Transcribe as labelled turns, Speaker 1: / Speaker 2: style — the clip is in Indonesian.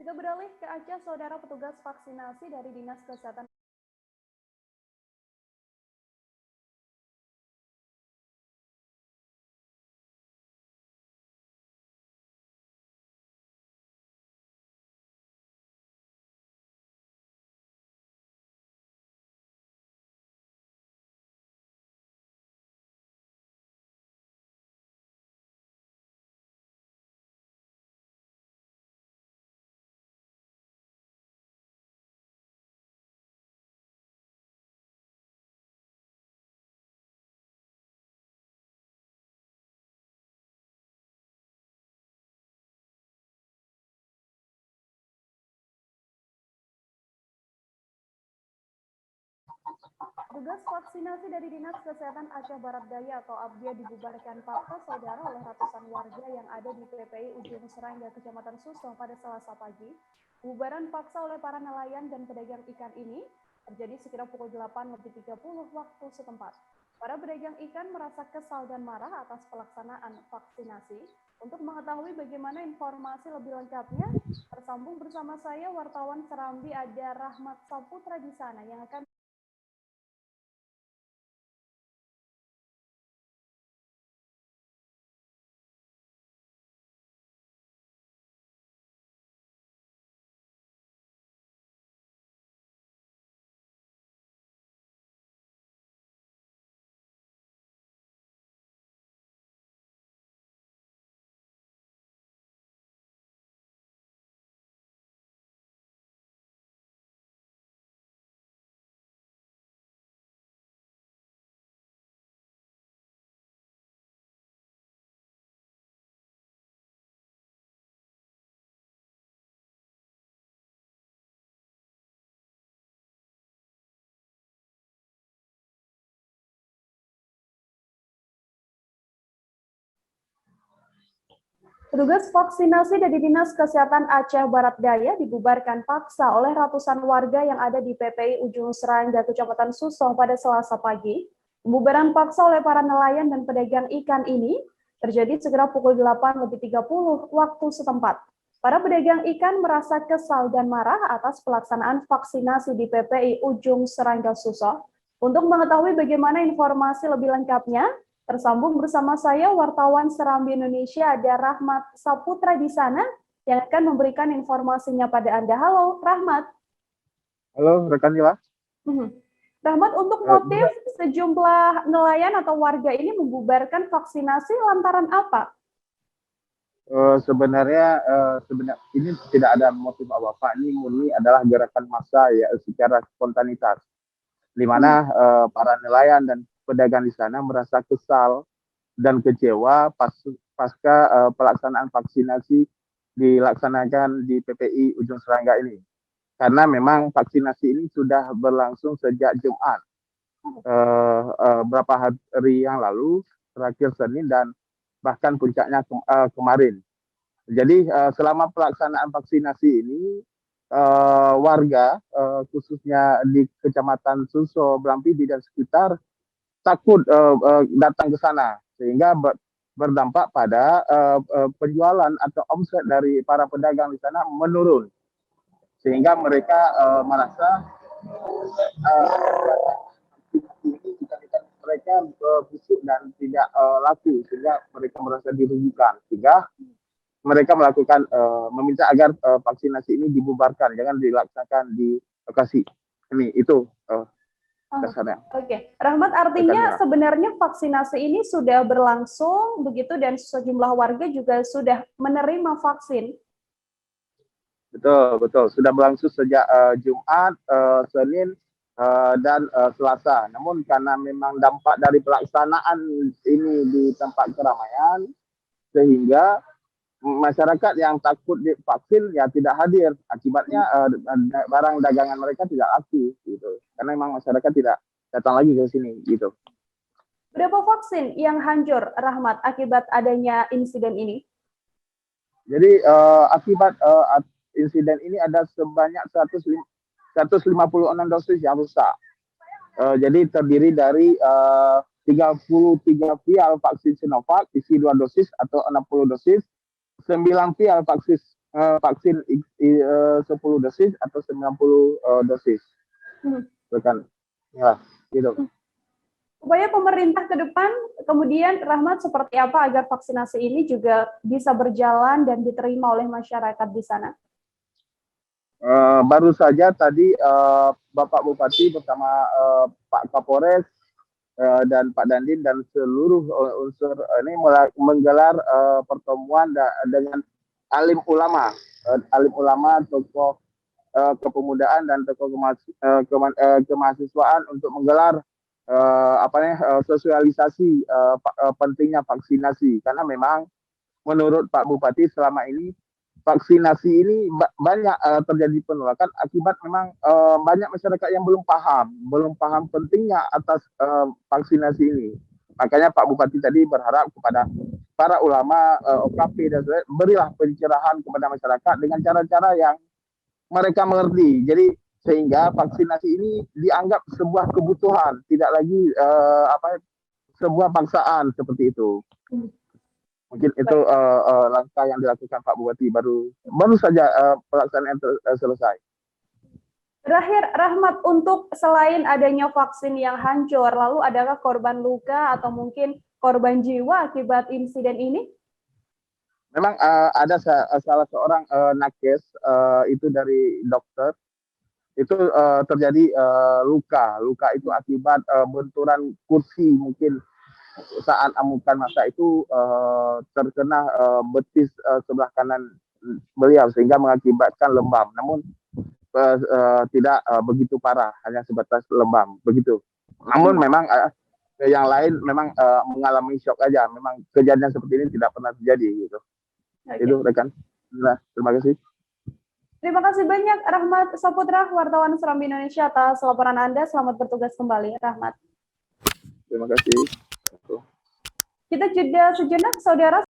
Speaker 1: Kita beralih ke Aceh, saudara. Petugas vaksinasi dari Dinas Kesehatan Petugas vaksinasi dari Dinas Kesehatan Aceh Barat Daya atau Abdia dibubarkan paksa saudara oleh ratusan warga yang ada di PPI Ujung Serangga, Kecamatan Susoh pada Selasa pagi. Pembubaran paksa oleh para nelayan dan pedagang ikan ini terjadi sekitar pukul 8.30 waktu setempat. Para pedagang ikan merasa kesal dan marah atas pelaksanaan vaksinasi. Untuk mengetahui bagaimana informasi lebih lengkapnya, tersambung bersama saya wartawan Serambi ada Rahmat Saputra di sana yang akan Petugas vaksinasi dari Dinas Kesehatan Aceh Barat Daya dibubarkan paksa oleh ratusan warga yang ada di PPI Ujung Serangga, Kecamatan Susoh pada Selasa pagi. Pembubaran paksa oleh para nelayan dan pedagang ikan ini terjadi sekitar pukul 8.30 waktu setempat. Para pedagang ikan merasa kesal dan marah atas pelaksanaan vaksinasi di PPI Ujung Serangga Susoh. Untuk mengetahui bagaimana informasi lebih lengkapnya, tersambung bersama saya wartawan Serambi Indonesia ada Rahmat Saputra di sana yang akan memberikan informasinya pada Anda. Halo, Rahmat.
Speaker 2: Halo, rekan Nila.
Speaker 1: Rahmat, untuk motif sejumlah nelayan atau warga ini membubarkan vaksinasi lantaran apa?
Speaker 2: Sebenarnya ini tidak ada motif apa-apa. Ini murni adalah gerakan massa ya secara spontanitas, di mana para nelayan dan pedagang di sana merasa kesal dan kecewa pasca pelaksanaan vaksinasi dilaksanakan di PPI Ujung Serangga ini. Karena memang vaksinasi ini sudah berlangsung sejak Jumat, berapa hari yang lalu, terakhir Senin dan bahkan puncaknya kemarin. Jadi selama pelaksanaan vaksinasi ini warga khususnya di Kecamatan Susoh, Blampidi dan sekitar takut datang ke sana sehingga berdampak pada penjualan atau omset dari para pedagang di sana menurun sehingga mereka merasa mereka busuk dan tidak laku sehingga mereka merasa dirugikan sehingga mereka melakukan meminta agar vaksinasi ini dibubarkan, jangan dilaksanakan di lokasi ini. Itu dasarnya.
Speaker 1: Oke, Rahmat, artinya sebenarnya vaksinasi ini sudah berlangsung begitu dan sejumlah warga juga sudah menerima vaksin.
Speaker 2: Betul. Sudah berlangsung sejak Jumat, Senin, dan Selasa. Namun karena memang dampak dari pelaksanaan ini di tempat keramaian, sehingga masyarakat yang takut divaksin ya tidak hadir. Akibatnya barang dagangan mereka tidak laku gitu. Karena memang masyarakat tidak datang lagi ke sini gitu.
Speaker 1: Berapa vaksin yang hancur, Rahmat, akibat adanya insiden ini?
Speaker 2: Jadi akibat insiden ini ada sebanyak 156 dosis yang rusak. Jadi terdiri dari 33 vial vaksin Sinovac isi 2 dosis atau 60 dosis, 9 vial vaksin 10 dosis atau 90 dosis. Bukan. Ya, gitu.
Speaker 1: Upaya pemerintah ke depan, kemudian Rahmat, seperti apa agar vaksinasi ini juga bisa berjalan dan diterima oleh masyarakat di sana?
Speaker 2: Baru saja tadi Bapak Bupati bersama Pak Kapolres dan Pak Dandim dan seluruh unsur ini menggelar pertemuan dengan alim ulama, tokoh kepemudaan dan tokoh kemahasiswaan untuk menggelar sosialisasi pentingnya vaksinasi, karena memang menurut Pak Bupati selama ini vaksinasi ini banyak terjadi penolakan akibat memang banyak masyarakat yang belum paham pentingnya atas vaksinasi ini. Makanya Pak Bupati tadi berharap kepada para ulama, OKP dan sebagainya, berilah pencerahan kepada masyarakat dengan cara-cara yang mereka mengerti. Jadi sehingga vaksinasi ini dianggap sebuah kebutuhan, tidak lagi sebuah paksaan seperti itu. Mungkin itu langkah yang dilakukan Pak Bupati baru saja pelaksanaan selesai.
Speaker 1: Terakhir, Rahmat, untuk selain adanya vaksin yang hancur, lalu adakah korban luka atau mungkin korban jiwa akibat insiden ini?
Speaker 2: Memang ada salah seorang nakes itu dari dokter itu terjadi luka itu akibat benturan kursi, mungkin saat amukan masa itu terkena betis sebelah kanan beliau sehingga mengakibatkan lebam. Namun tidak begitu parah, hanya sebatas lebam begitu. Namun memang yang lain memang mengalami shock aja. Memang kejadian seperti ini tidak pernah terjadi gitu. Itu rekan. Nah, terima kasih.
Speaker 1: Terima kasih banyak Rahmat Saputra, wartawan Serambi Indonesia, atas laporan Anda. Selamat bertugas kembali, Rahmat.
Speaker 2: Terima kasih.
Speaker 1: Kita jeda sejenak, saudara.